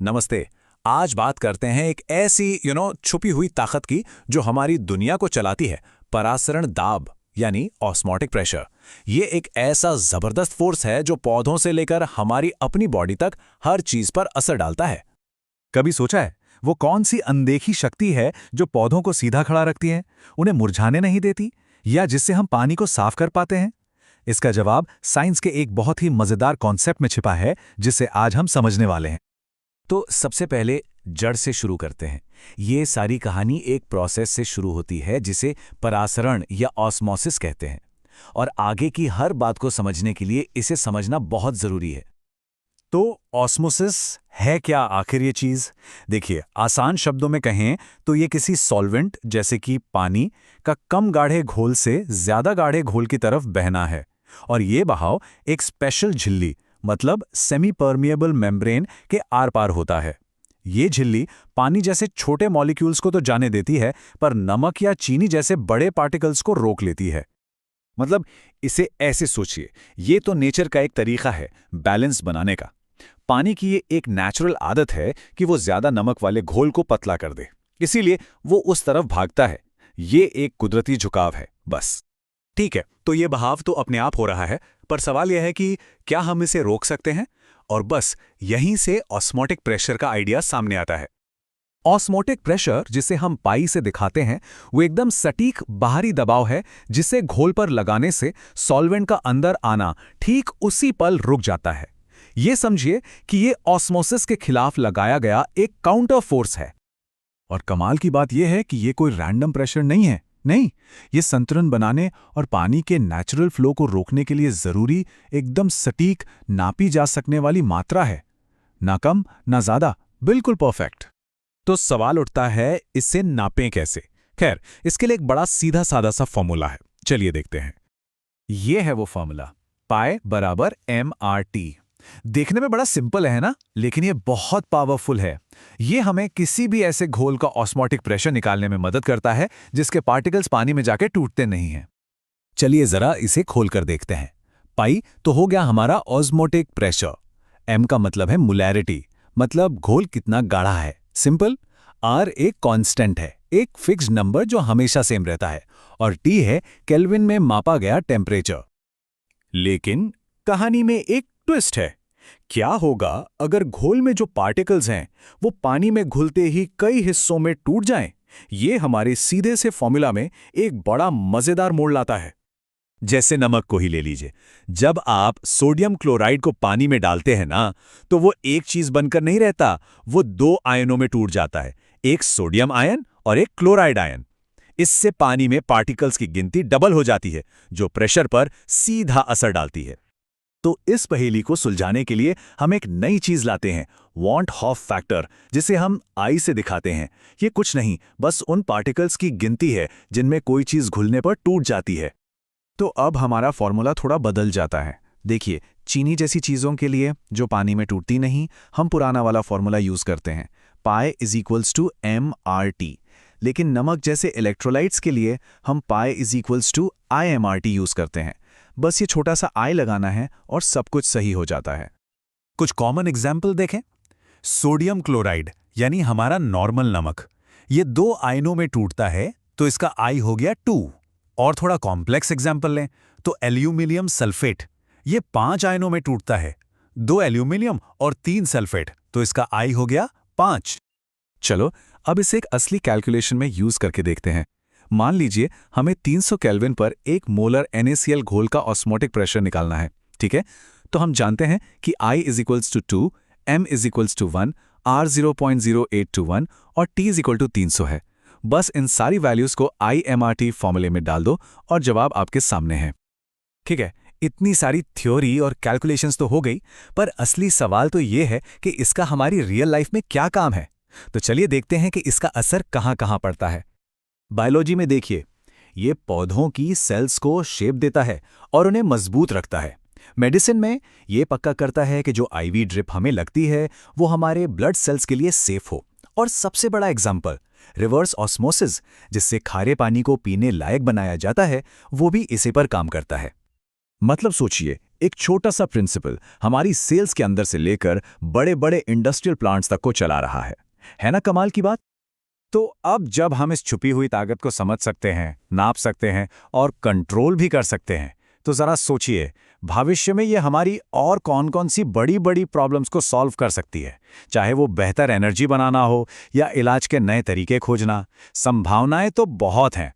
नमस्ते। आज बात करते हैं एक ऐसी छुपी हुई ताकत की जो हमारी दुनिया को चलाती है। परासरण दाब यानी ऑस्मोटिक प्रेशर। ये एक ऐसा जबरदस्त फोर्स है जो पौधों से लेकर हमारी अपनी बॉडी तक हर चीज पर असर डालता है। कभी सोचा है वो कौन सी अनदेखी शक्ति है जो पौधों को सीधा खड़ा रखती है, उन्हें मुरझाने नहीं देती, या जिससे हम पानी को साफ कर पाते हैं? इसका जवाब साइंस के एक बहुत ही मजेदार कॉन्सेप्ट में छिपा है, जिसे आज हम समझने वाले हैं। तो सबसे पहले जड़ से शुरू करते हैं। ये सारी कहानी एक प्रोसेस से शुरू होती है जिसे परासरण या ऑस्मोसिस कहते हैं। और आगे की हर बात को समझने के लिए इसे समझना बहुत जरूरी है। तो ऑस्मोसिस है क्या आखिर ये चीज? देखिए, आसान शब्दों में कहें तो ये किसी सॉल्वेंट जैसे कि पानी का कम गाढ़े घोल से ज्यादा गाढ़े घोल की तरफ बहना है। और ये बहाव एक स्पेशल झिल्ली मतलब सेमी परमिएबल मेम्ब्रेन के आर पार होता है। ये झिल्ली पानी जैसे छोटे मॉलिक्यूल्स को तो जाने देती है, पर नमक या चीनी जैसे बड़े पार्टिकल्स को रोक लेती है। मतलब इसे ऐसे सोचिए, ये तो नेचर का एक तरीका है बैलेंस बनाने का। पानी की ये एक नेचुरल आदत है कि वो ज्यादा नमक वाले घोल को पतला कर दे, इसीलिए वो उस तरफ भागता है। ये एक कुदरती झुकाव है बस। ठीक है, तो ये बहाव तो अपने आप हो रहा है, पर सवाल यह है कि क्या हम इसे रोक सकते हैं? और बस यहीं से ऑस्मोटिक प्रेशर का आइडिया सामने आता है। ऑस्मोटिक प्रेशर, जिसे हम पाई से दिखाते हैं, वो एकदम सटीक बाहरी दबाव है जिसे घोल पर लगाने से सॉल्वेंट का अंदर आना ठीक उसी पल रुक जाता है। ये समझिए कि ये ऑस्मोसिस के खिलाफ लगाया गया एक काउंटर फोर्स है। और कमाल की बात यह है कि ये कोई रैंडम प्रेशर नहीं है। नहीं, ये संतुलन बनाने और पानी के नेचुरल फ्लो को रोकने के लिए जरूरी एकदम सटीक नापी जा सकने वाली मात्रा है। ना कम ना ज्यादा, बिल्कुल परफेक्ट। तो सवाल उठता है, इसे नापें कैसे? खैर, इसके लिए एक बड़ा सीधा साधा सा फॉर्मूला है, चलिए देखते हैं। ये है वो फॉर्मूला, पाई बराबर mRT। देखने में बड़ा सिंपल है ना, लेकिन ये बहुत पावरफुल है। ये हमें किसी भी ऐसे घोल का ऑस्मोटिक प्रेशर निकालने में मदद करता है जिसके पार्टिकल्स पानी में जाके टूटते नहीं हैं। चलिए जरा इसे खोलकर देखते हैं। पाई तो हो गया हमारा ऑस्मोटिक प्रेशर। M का मतलब है मोलैरिटी, मतलब घोल कितना गाढ़ा है। सिंपल। R एक कांस्टेंट है, एक फिक्स्ड नंबर जो हमेशा सेम रहता है। और T है केल्विन में मापा गया टेम्परेचर। लेकिन कहानी में एक ट्विस्ट है। क्या होगा अगर घोल में जो पार्टिकल्स हैं वो पानी में घुलते ही कई हिस्सों में टूट जाएं? ये हमारे सीधे से फॉर्मूला में एक बड़ा मजेदार मोड़ लाता है। जैसे नमक को ही ले लीजिए, जब आप सोडियम क्लोराइड को पानी में डालते हैं ना, तो वो एक चीज बनकर नहीं रहता, वो दो आयनों में टूट जाता है, एक सोडियम आयन और एक क्लोराइड आयन। इससे पानी में पार्टिकल्स की गिनती डबल हो जाती है, जो प्रेशर पर सीधा असर डालती है। तो इस पहेली को सुलझाने के लिए हम एक नई चीज लाते हैं, वॉन्ट हॉफ फैक्टर, जिसे हम आई से दिखाते हैं। ये कुछ नहीं, बस उन पार्टिकल्स की गिनती है जिनमें कोई चीज घुलने पर टूट जाती है। तो अब हमारा फॉर्मूला थोड़ा बदल जाता है। देखिए, चीनी जैसी चीज़ों के लिए जो पानी में टूटती नहीं, हम पुराना वाला फॉर्मूला यूज़ करते हैं, pi is equals to mRT। लेकिन नमक जैसे इलेक्ट्रोलाइट्स के लिए हम pi is equals to IMRT use करते हैं। बस ये छोटा सा आई लगाना है और सब कुछ सही हो जाता है। कुछ कॉमन एग्जाम्पल देखें। सोडियम क्लोराइड यानी हमारा नॉर्मल नमक, ये दो आयनों में टूटता है, तो इसका आई हो गया 2। और थोड़ा कॉम्प्लेक्स एग्जाम्पल लें तो एल्यूमिनियम सल्फेट, ये 5 आयनों में टूटता है, 2 एल्यूमिनियम और 3 सल्फेट, तो इसका आई हो गया 5। चलो अब इसे एक असली कैलकुलेशन में यूज करके देखते हैं। मान लीजिए हमें 300 केल्विन पर 1 मोलर NaCl घोल का ऑस्मोटिक प्रेशर निकालना है। ठीक है, तो हम जानते हैं कि I is equals to 2, M is equals to 1, R 0.0821 और T इज इक्वल टू 300 है। बस इन सारी वैल्यूज को IMRT फॉर्मूले में डाल दो और जवाब आपके सामने है। ठीक है, इतनी सारी थ्योरी और कैलकुलेशंस तो हो गई, पर असली सवाल तो ये है कि इसका हमारी रियल लाइफ में क्या काम है। तो चलिए देखते हैं कि इसका असर कहाँ कहाँ पड़ता है। बायोलॉजी में देखिए, ये पौधों की सेल्स को शेप देता है और उन्हें मजबूत रखता है। मेडिसिन में ये पक्का करता है कि जो IV ड्रिप हमें लगती है वो हमारे ब्लड सेल्स के लिए सेफ हो। और सबसे बड़ा एग्जाम्पल, रिवर्स ऑस्मोसिस, जिससे खारे पानी को पीने लायक बनाया जाता है, वो भी इसी पर काम करता है। मतलब सोचिए, एक छोटा सा प्रिंसिपल हमारी सेल्स के अंदर से लेकर बड़े बड़े इंडस्ट्रियल प्लांट्स तक को चला रहा है ना कमाल की बात? तो अब जब हम इस छुपी हुई ताकत को समझ सकते हैं, नाप सकते हैं और कंट्रोल भी कर सकते हैं, तो जरा सोचिए भविष्य में ये हमारी और कौन कौन सी बड़ी बड़ी प्रॉब्लम्स को सॉल्व कर सकती है। चाहे वो बेहतर एनर्जी बनाना हो या इलाज के नए तरीके खोजना, संभावनाएं तो बहुत हैं।